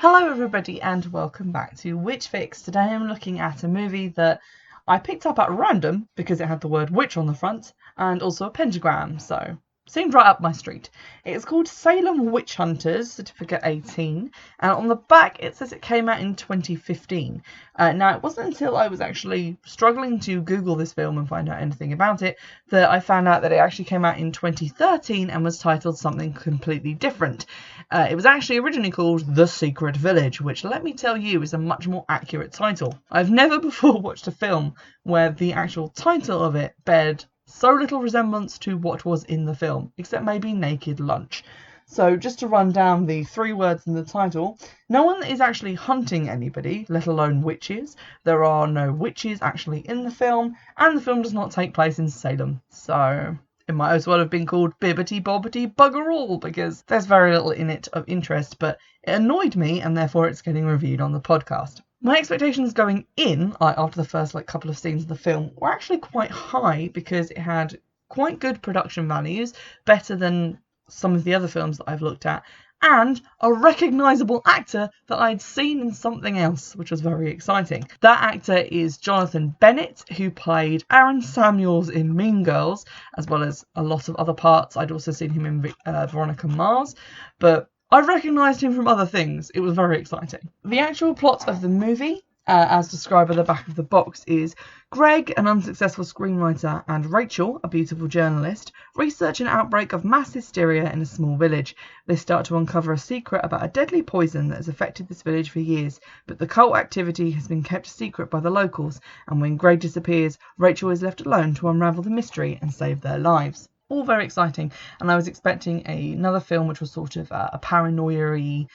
Hello everybody and welcome back to Witchfix. Today I'm looking at a movie that I picked up at random because it had the word witch on the front and also a pentagram, so seemed right up my street. It's called Salem Witch Hunters, Certificate 18, and on the back it says it came out in 2015. Now it wasn't until I was actually struggling to Google this film and find out anything about it that I found out that it actually came out in 2013 and was titled something completely different. It was actually originally called The Secret Village, which, let me tell you, is a much more accurate title. I've never before watched a film where the actual title of it bared so little resemblance to what was in the film, except maybe naked lunch. So just to run down the three words in the title, no one is actually hunting anybody, let alone witches. There are no witches actually in the film, and the film does not take place in Salem. So it might as well have been called Bibbity Bobbity Bugger All, because there's very little in it of interest, but it annoyed me and therefore it's getting reviewed on the podcast. My expectations going in, after the first couple of scenes of the film, were actually quite high because it had quite good production values, better than some of the other films that I've looked at, and a recognisable actor that I'd seen in something else, which was very exciting. That actor is Jonathan Bennett, who played Aaron Samuels in Mean Girls, as well as a lot of other parts. I'd also seen him in Veronica Mars, but I recognised him from other things. It was very exciting. The actual plot of the movie, as described at the back of the box, is Greg, an unsuccessful screenwriter, and Rachel, a beautiful journalist, research an outbreak of mass hysteria in a small village. They start to uncover a secret about a deadly poison that has affected this village for years, but the cult activity has been kept secret by the locals, and when Greg disappears, Rachel is left alone to unravel the mystery and save their lives. All very exciting, and I was expecting another film which was sort of a paranoia-y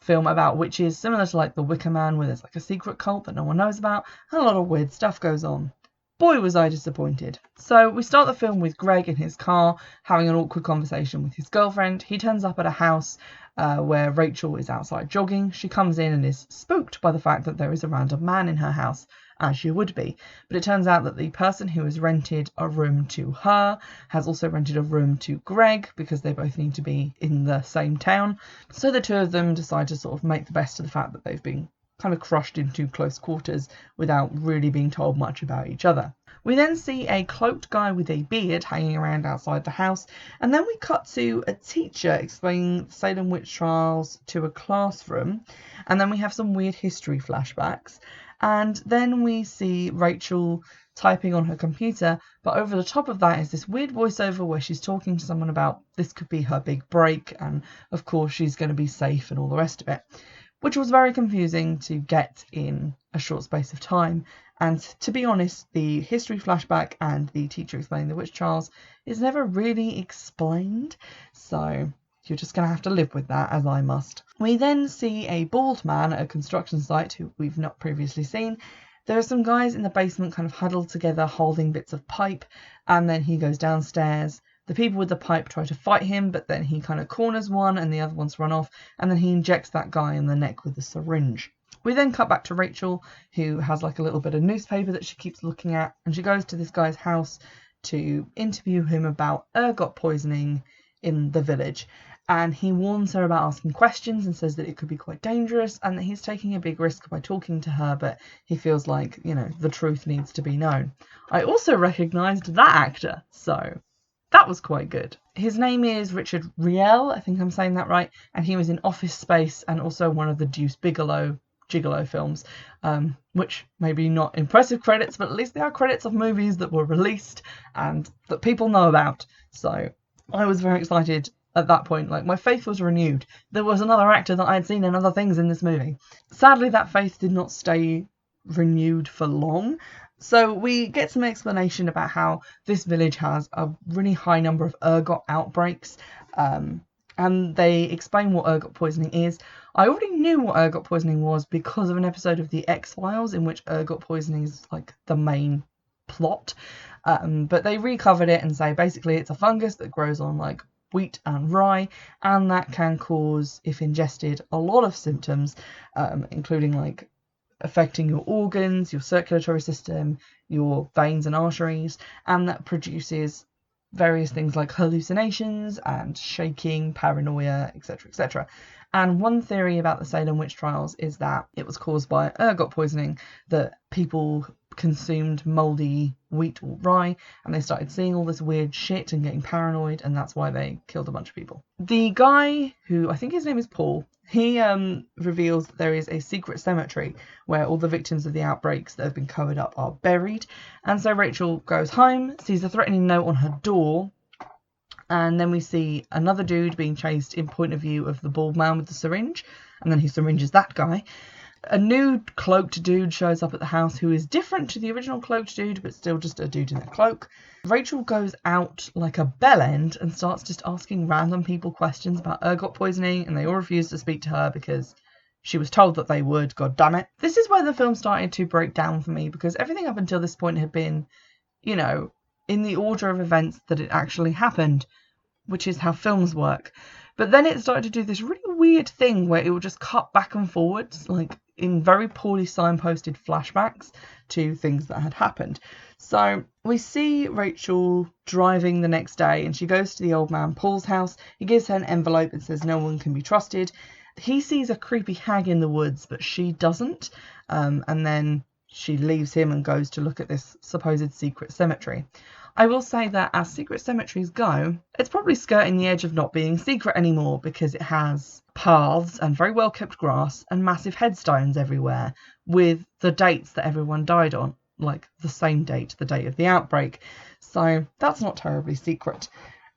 film about witches, similar to The Wicker Man, where there's a secret cult that no one knows about, and a lot of weird stuff goes on. Boy, was I disappointed. So we start the film with Greg in his car having an awkward conversation with his girlfriend. He turns up at a house where Rachel is outside jogging. She comes in and is spooked by the fact that there is a random man in her house, as you would be. But it turns out that the person who has rented a room to her has also rented a room to Greg, because they both need to be in the same town. So the two of them decide to sort of make the best of the fact that they've been kind of crushed into close quarters without really being told much about each other. We then see a cloaked guy with a beard hanging around outside the house, and then we cut to a teacher explaining the Salem witch trials to a classroom, and then we have some weird history flashbacks, and then we see Rachel typing on her computer, but over the top of that is this weird voiceover where she's talking to someone about this could be her big break, and of course she's going to be safe and all the rest of it, which was very confusing to get in a short space of time. And to be honest, the history flashback and the teacher explaining the witch trials is never really explained, so you're just going to have to live with that, as I must. We then see a bald man at a construction site who we've not previously seen. There are some guys in the basement kind of huddled together holding bits of pipe, and then he goes downstairs. The people with the pipe try to fight him, but then he kind of corners one and the other ones run off, and then he injects that guy in the neck with a syringe. We then cut back to Rachel, who has a little bit of newspaper that she keeps looking at, and she goes to this guy's house to interview him about ergot poisoning in the village. And he warns her about asking questions and says that it could be quite dangerous and that he's taking a big risk by talking to her, but he feels like, the truth needs to be known. I also recognised that actor, so that was quite good. His name is Richard Riel, I think I'm saying that right, and he was in Office Space and also one of the Deuce Bigalow Gigolo films, which maybe not impressive credits, but at least they are credits of movies that were released and that people know about. So I was very excited at that point. My faith was renewed. There was another actor that I had seen in other things in this movie. Sadly, that faith did not stay renewed for long. So we get some explanation about how this village has a really high number of ergot outbreaks, and they explain what ergot poisoning is. I already knew what ergot poisoning was because of an episode of The X-Files in which ergot poisoning is the main plot, but they recovered it and say basically it's a fungus that grows on wheat and rye, and that can cause, if ingested, a lot of symptoms, including affecting your organs, your circulatory system, your veins and arteries, and that produces various things like hallucinations and shaking, paranoia, etc., etc. And one theory about the Salem witch trials is that it was caused by ergot poisoning, that people consumed mouldy wheat or rye and they started seeing all this weird shit and getting paranoid, and that's why they killed a bunch of people. The guy, who I think his name is Paul, he reveals that there is a secret cemetery where all the victims of the outbreaks that have been covered up are buried. And so Rachel goes home, sees a threatening note on her door, and then we see another dude being chased in point of view of the bald man with the syringe, and then he syringes that guy. A new cloaked dude shows up at the house who is different to the original cloaked dude, but still just a dude in a cloak. Rachel goes out like a bellend and starts just asking random people questions about ergot poisoning, and they all refuse to speak to her because she was told that they would, god damn it. This is where the film started to break down for me, because everything up until this point had been, you know, in the order of events that it actually happened, which is how films work. But then it started to do this really weird thing where it would just cut back and forwards, like in very poorly signposted flashbacks to things that had happened. So we see Rachel driving the next day, and she goes to the old man Paul's house. He gives her an envelope and says no one can be trusted. He sees a creepy hag in the woods, but she doesn't. And then she leaves him and goes to look at this supposed secret cemetery. I will say that as secret cemeteries go, it's probably skirting the edge of not being secret anymore, because it has paths and very well kept grass and massive headstones everywhere with the dates that everyone died on, like the same date, the date of the outbreak. So that's not terribly secret.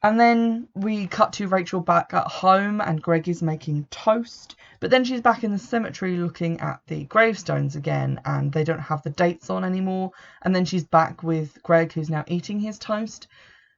And then we cut to Rachel back at home and Greg is making toast. But then she's back in the cemetery looking at the gravestones again, and they don't have the dates on anymore. And then she's back with Greg, who's now eating his toast.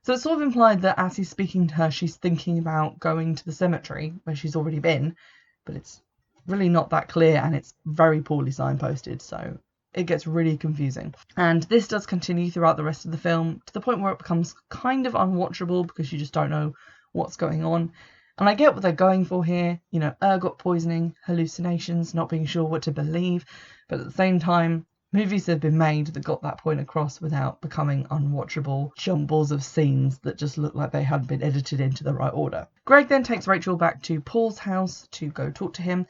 So it's sort of implied that as he's speaking to her, she's thinking about going to the cemetery where she's already been. But it's really not that clear, and it's very poorly signposted. So it gets really confusing. And this does continue throughout the rest of the film to the point where it becomes kind of unwatchable because you just don't know what's going on. And I get what they're going for here, you know, ergot poisoning, hallucinations, not being sure what to believe. But at the same time, movies have been made that got that point across without becoming unwatchable jumbles of scenes that just look like they hadn't been edited into the right order. Greg then takes Rachel back to Paul's house to go talk to him.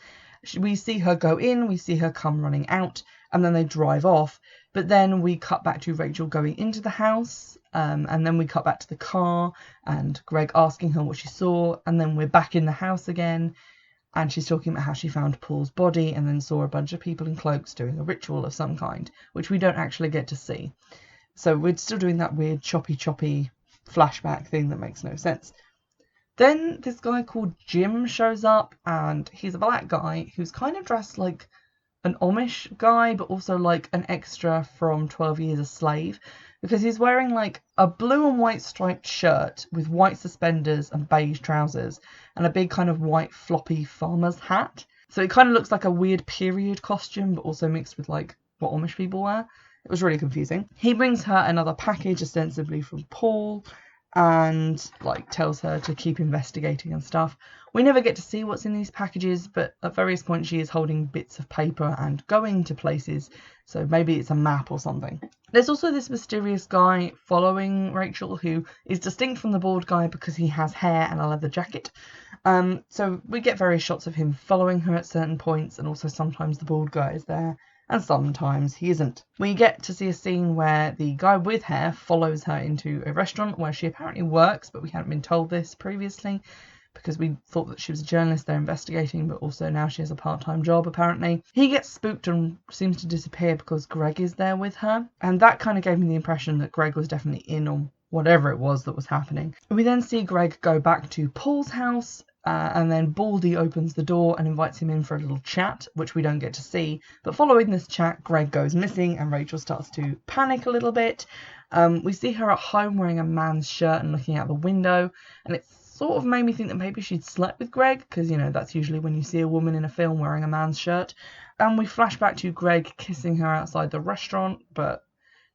We see her go in, we see her come running out, and then they drive off. But then we cut back to Rachel going into the house, and then we cut back to the car and Greg asking her what she saw, and then we're back in the house again, and she's talking about how she found Paul's body and then saw a bunch of people in cloaks doing a ritual of some kind, which we don't actually get to see. So we're still doing that weird choppy flashback thing that makes no sense. Then this guy called Jim shows up, and he's a black guy who's kind of dressed like an Amish guy, but also like an extra from 12 Years a Slave, because he's wearing like a blue and white striped shirt with white suspenders and beige trousers and a big kind of white floppy farmer's hat. So it kind of looks like a weird period costume, but also mixed with like what Amish people wear. It was really confusing. He brings her another package, ostensibly from Paul, and like tells her to keep investigating and stuff. We never get to see what's in these packages, but at various points she is holding bits of paper and going to places, so maybe it's a map or something. There's also this mysterious guy following Rachel who is distinct from the bald guy because he has hair and a leather jacket. So we get various shots of him following her at certain points, and also sometimes the bald guy is there and sometimes he isn't. We get to see a scene where the guy with hair follows her into a restaurant where she apparently works, but we hadn't been told this previously because we thought that she was a journalist they're investigating, but also now she has a part-time job apparently. He gets spooked and seems to disappear because Greg is there with her, and that kind of gave me the impression that Greg was definitely in on whatever it was that was happening. We then see Greg go back to Paul's house, and then Baldy opens the door and invites him in for a little chat, which we don't get to see. But following this chat, Greg goes missing and Rachel starts to panic a little bit. We see her at home wearing a man's shirt and looking out the window, and it sort of made me think that maybe she'd slept with Greg, because, you know, that's usually when you see a woman in a film wearing a man's shirt. And we flash back to Greg kissing her outside the restaurant, but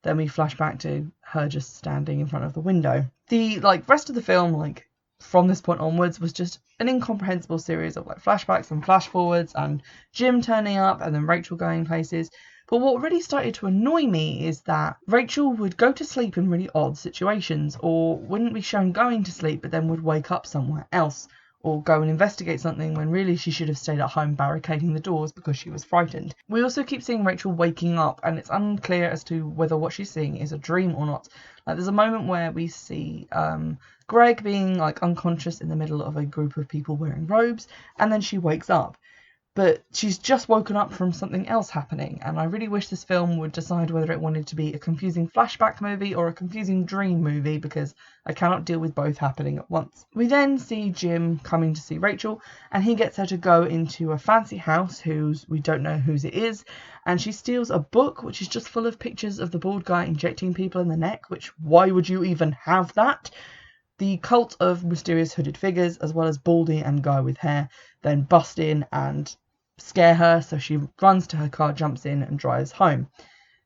then we flash back to her just standing in front of the window. The rest of the film, from this point onwards, was just an incomprehensible series of flashbacks and flash forwards and Jim turning up and then Rachel going places. But what really started to annoy me is that Rachel would go to sleep in really odd situations, or wouldn't be shown going to sleep but then would wake up somewhere else, or go and investigate something when really she should have stayed at home barricading the doors because she was frightened. We also keep seeing Rachel waking up, and it's unclear as to whether what she's seeing is a dream or not. Like, there's a moment where we see Greg being like unconscious in the middle of a group of people wearing robes, and then she wakes up. But she's just woken up from something else happening, and I really wish this film would decide whether it wanted to be a confusing flashback movie or a confusing dream movie, because I cannot deal with both happening at once. We then see Jim coming to see Rachel, and he gets her to go into a fancy house we don't know whose it is, and she steals a book which is just full of pictures of the bald guy injecting people in the neck, which, why would you even have that? The cult of mysterious hooded figures, as well as Baldy and Guy with hair, then bust in and scare her, so she runs to her car, jumps in and drives home.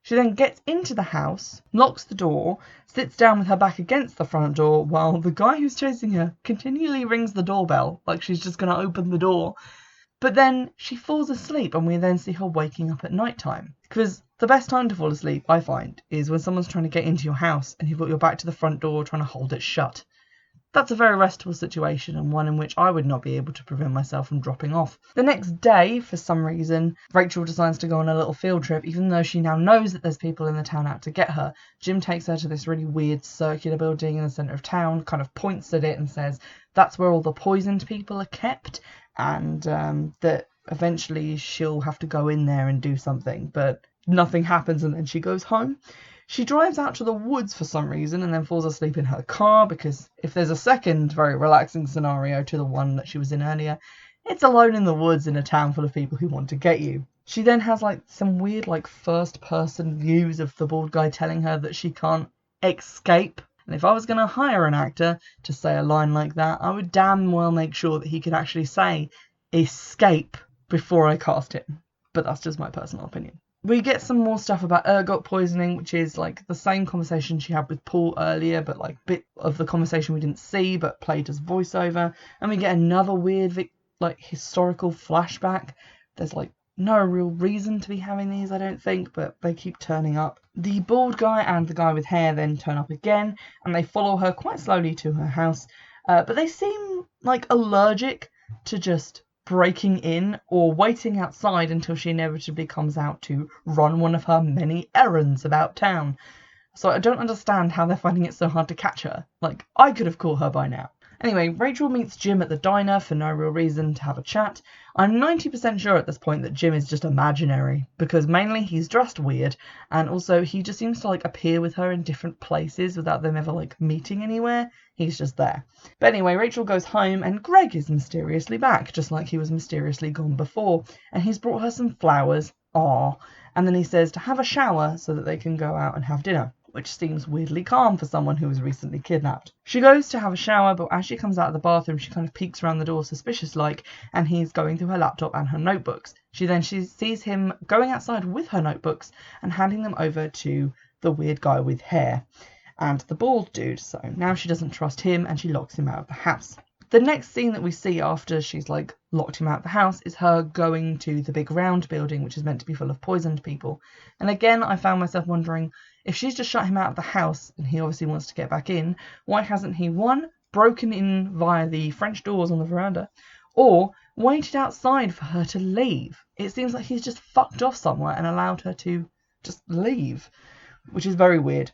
She then gets into the house, locks the door, sits down with her back against the front door while the guy who's chasing her continually rings the doorbell like she's just going to open the door. But then she falls asleep, and we then see her waking up at night time. Because the best time to fall asleep, I find, is when someone's trying to get into your house and you've got your back to the front door trying to hold it shut. That's a very restful situation, and one in which I would not be able to prevent myself from dropping off. The next day, for some reason, Rachel decides to go on a little field trip, even though she now knows that there's people in the town out to get her. Jim takes her to this really weird circular building in the centre of town, kind of points at it and says that's where all the poisoned people are kept, and that eventually she'll have to go in there and do something, but nothing happens, and then she goes home. She drives out to the woods for some reason and then falls asleep in her car, because if there's a second very relaxing scenario to the one that she was in earlier, it's alone in the woods in a town full of people who want to get you. She then has like some weird like first person views of the bald guy telling her that she can't escape. And if I was going to hire an actor to say a line like that, I would damn well make sure that he could actually say escape before I cast him. But that's just my personal opinion. We get some more stuff about ergot poisoning, which is like the same conversation she had with Paul earlier, but like bit of the conversation we didn't see but played as voiceover. And we get another weird like historical flashback. There's like no real reason to be having these, I don't think, but they keep turning up. The bald guy and the guy with hair then turn up again, and they follow her quite slowly to her house, but they seem like allergic to just breaking in or waiting outside until she inevitably comes out to run one of her many errands about town. So I don't understand how they're finding it so hard to catch her. Like, I could have caught her by now. Anyway, Rachel meets Jim at the diner for no real reason to have a chat. I'm 90% sure at this point that Jim is just imaginary, because mainly he's dressed weird, and also he just seems to like appear with her in different places without them ever like meeting anywhere. He's just there. But anyway, Rachel goes home and Greg is mysteriously back, just like he was mysteriously gone before, and he's brought her some flowers. Aww. And then he says to have a shower so that they can go out and have dinner, which seems weirdly calm for someone who was recently kidnapped. She goes to have a shower, but as she comes out of the bathroom, she kind of peeks around the door suspicious-like, and he's going through her laptop and her notebooks. She sees him going outside with her notebooks and handing them over to the weird guy with hair and the bald dude, so now she doesn't trust him and she locks him out of the house. The next scene that we see after she's like locked him out of the house is her going to the big round building, which is meant to be full of poisoned people. And again, I found myself wondering, if she's just shut him out of the house and he obviously wants to get back in, why hasn't he, one, broken in via the French doors on the veranda, or waited outside for her to leave? It seems like he's just fucked off somewhere and allowed her to just leave, which is very weird.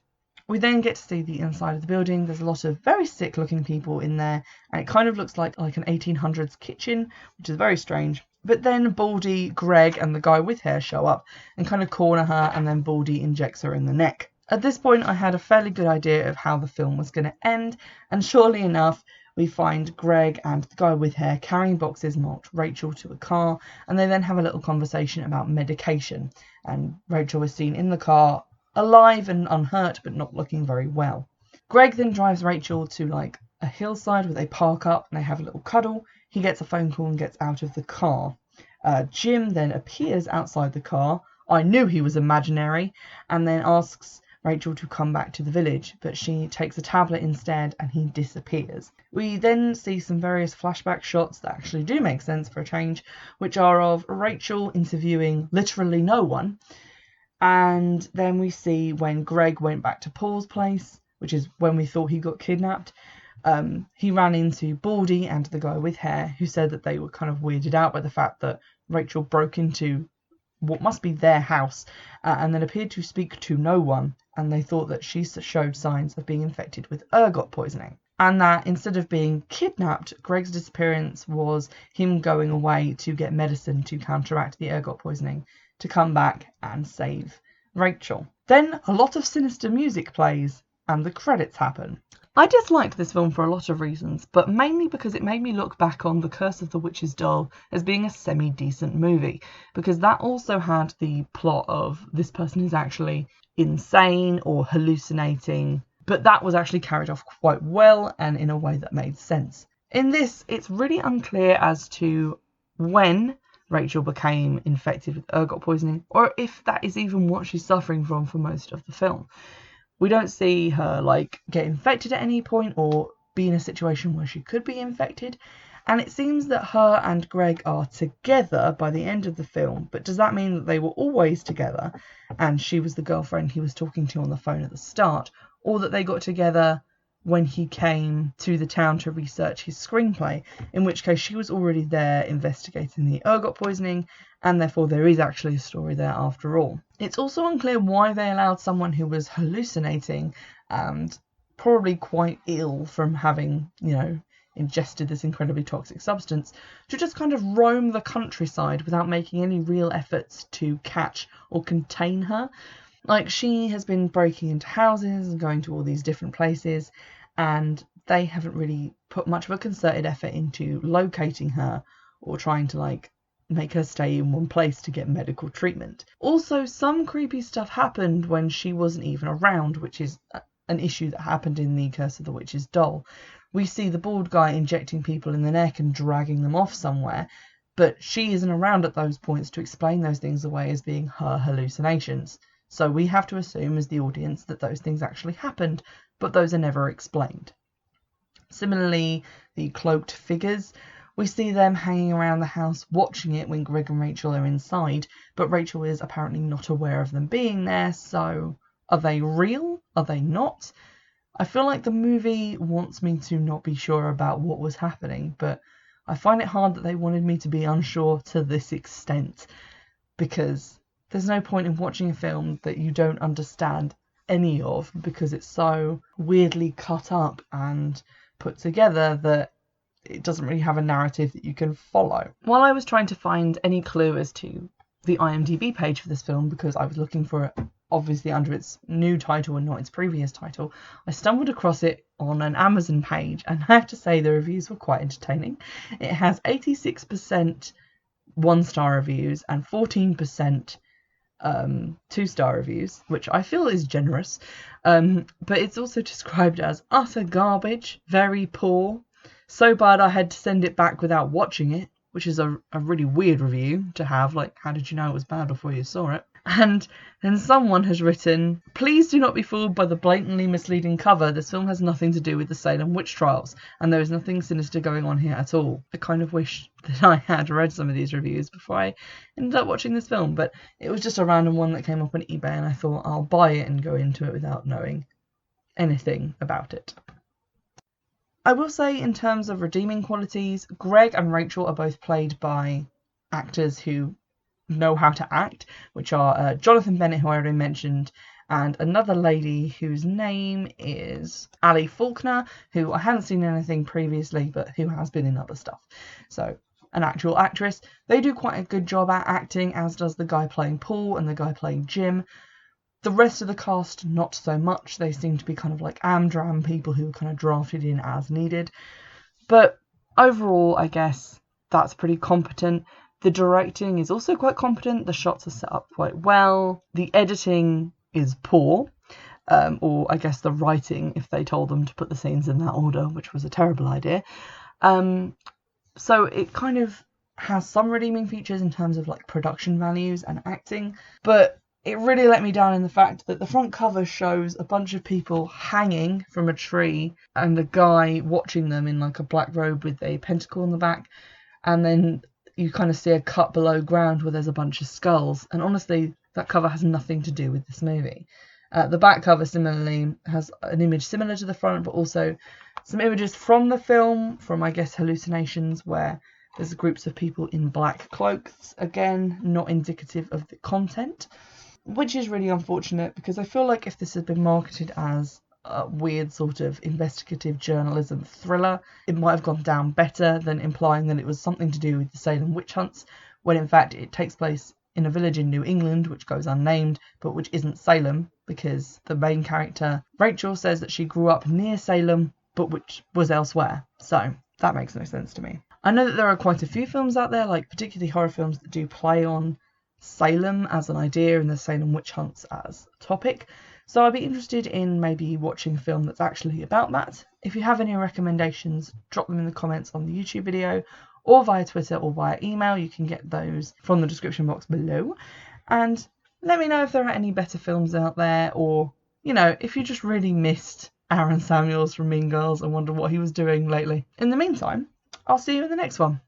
We then get to see the inside of the building. There's a lot of very sick looking people in there, and it kind of looks like an 1800s kitchen, which is very strange. But then Baldy, Greg and the guy with hair show up and kind of corner her, and then Baldy injects her in the neck. At this point I had a fairly good idea of how the film was going to end, and surely enough we find Greg and the guy with hair carrying boxes marked Rachel to a car, and they then have a little conversation about medication, and Rachel is seen in the car alive and unhurt but not looking very well. Greg then drives Rachel to like a hillside where they park up and they have a little cuddle. He gets a phone call and gets out of the car. Jim then appears outside the car. I knew he was imaginary, and then asks Rachel to come back to the village, but she takes a tablet instead and he disappears. We then see some various flashback shots that actually do make sense for a change, which are of Rachel interviewing literally no one, And then we see when Greg went back to Paul's place, which is when we thought he got kidnapped, he ran into Baldy and the guy with hair, who said that they were kind of weirded out by the fact that Rachel broke into what must be their house and then appeared to speak to no one, and they thought that she showed signs of being infected with ergot poisoning. And that instead of being kidnapped, Greg's disappearance was him going away to get medicine to counteract the ergot poisoning, to come back and save Rachel. Then a lot of sinister music plays and the credits happen. I disliked this film for a lot of reasons, but mainly because it made me look back on The Curse of the Witch's Doll as being a semi-decent movie, because that also had the plot of this person is actually insane or hallucinating, but that was actually carried off quite well and in a way that made sense. In this, it's really unclear as to when Rachel became infected with ergot poisoning, or if that is even what she's suffering from for most of the film. We don't see her get infected at any point or be in a situation where she could be infected. And it seems that her and Greg are together by the end of the film. But does that mean that they were always together and she was the girlfriend he was talking to on the phone at the start? Or that they got together when he came to the town to research his screenplay, in which case she was already there investigating the ergot poisoning, and therefore there is actually a story there after all. It's also unclear why they allowed someone who was hallucinating and probably quite ill from having, ingested this incredibly toxic substance to just kind of roam the countryside without making any real efforts to catch or contain her. She has been breaking into houses and going to all these different places, and they haven't really put much of a concerted effort into locating her or trying to make her stay in one place to get medical treatment. Also, some creepy stuff happened when she wasn't even around, which is an issue that happened in The Curse of the Witch's Doll. We see the bald guy injecting people in the neck and dragging them off somewhere, but she isn't around at those points to explain those things away as being her hallucinations. So we have to assume as the audience that those things actually happened, but those are never explained. Similarly, the cloaked figures, we see them hanging around the house watching it when Greg and Rachel are inside, but Rachel is apparently not aware of them being there, so are they real? Are they not? I feel like the movie wants me to not be sure about what was happening, but I find it hard that they wanted me to be unsure to this extent, because there's no point in watching a film that you don't understand any of, because it's so weirdly cut up and put together that it doesn't really have a narrative that you can follow. While I was trying to find any clue as to the IMDb page for this film, because I was looking for it obviously under its new title and not its previous title, I stumbled across it on an Amazon page, and I have to say the reviews were quite entertaining. It has 86% 1-star reviews and 14% 2-star reviews, which I feel is generous, but it's also described as utter garbage, very poor, so bad I had to send it back without watching it, which is a really weird review to have. How did you know it was bad before you saw it? And then someone has written, please do not be fooled by the blatantly misleading cover. This film has nothing to do with the Salem witch trials, and there is nothing sinister going on here at all. I kind of wish that I had read some of these reviews before I ended up watching this film, but it was just a random one that came up on eBay, and I thought I'll buy it and go into it without knowing anything about it. I will say, in terms of redeeming qualities, Greg and Rachel are both played by actors who know how to act, which are Jonathan Bennett, who I already mentioned, and another lady whose name is Ali Faulkner, who I hadn't seen anything previously, but who has been in other stuff. So, an actual actress. They do quite a good job at acting, as does the guy playing Paul and the guy playing Jim. The rest of the cast, not so much. They seem to be kind of like Amdram people who are kind of drafted in as needed. But overall, I guess that's pretty competent. The directing is also quite competent. The shots are set up quite well. The editing is poor. Or I guess the writing, if they told them to put the scenes in that order, which was a terrible idea. So it kind of has some redeeming features in terms of production values and acting. But it really let me down in the fact that the front cover shows a bunch of people hanging from a tree and a guy watching them in a black robe with a pentacle on the back. And then you kind of see a cut below ground where there's a bunch of skulls. And honestly, That cover has nothing to do with this movie. The back cover similarly has an image similar to the front, but also some images from the film, from I guess hallucinations, where there's groups of people in black cloaks. Again, not indicative of the content, which is really unfortunate, because I feel like if this had been marketed as a weird sort of investigative journalism thriller, it might have gone down better than implying that it was something to do with the Salem witch hunts, when in fact it takes place in a village in New England, which goes unnamed, but which isn't Salem, because the main character, Rachel, says that she grew up near Salem, but which was elsewhere. So that makes no sense to me. I know that there are quite a few films out there, like particularly horror films, that do play on Salem as an idea and the Salem witch hunts as a topic. So I'd be interested in maybe watching a film that's actually about that. If you have any recommendations, drop them in the comments on the YouTube video, or via Twitter or via email. You can get those from the description box below. And let me know if there are any better films out there, or, you know, if you just really missed Aaron Samuels from Mean Girls and wonder what he was doing lately. In the meantime, I'll see you in the next one.